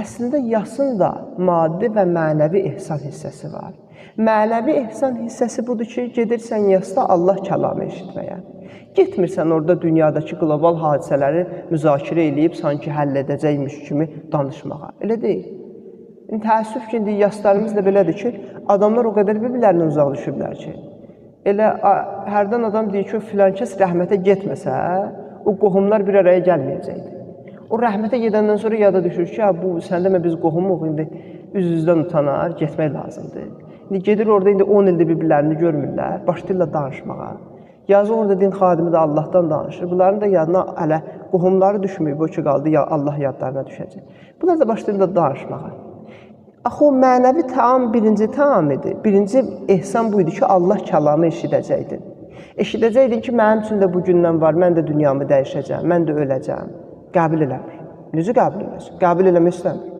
Əslində yasın da maddi və mənəvi ehsan hissəsi var. Mənəvi ehsan hissəsi budur ki, gedirsən yasda Allah kəlamı eşitməyə. Getmirsən orada dünyadakı qlobal hadisələri müzakirə edib, sanki həll edəcəkmiş kimi danışmağa. Elə deyil. Təəssüf ki, indi yaslarımız da belədir ki, adamlar o qədər bir-birlərindən uzaq düşüblər ki, elə hərdən adam deyir ki, filan kəs rəhmətə getməsə, o qohumlar bir araya gəlməyəcəkdir. O rəhmətə gedəndən sonra yada düşür ki, bu səndə biz qohumuq, indi üz-üzdən utanar, getmək lazımdır. İndi gedir orada, indi 10 ildir bir-birlərini görmürlər, başlayırlar danışmağa. Yazı orada din xadimi də Allahdan danışır. Bunların da yadına hələ qohumları düşməyib, o ki qaldı, ya Allah yadlarına düşəcək. Bunlar da başlayırlar danışmağa. Axı o mənəvi taam birinci taam idi. Birinci ehsan buydu ki, Allah kəlamı eşidəcəkdin. Eşidəcəkdin ki, mənim üçün də bu gündən var, mən də dünyamı dəyişəcəm, mən də öləcəm. Qəbul eləmir. Necə qəbul eləsin? Qəbul eləmək istəmir.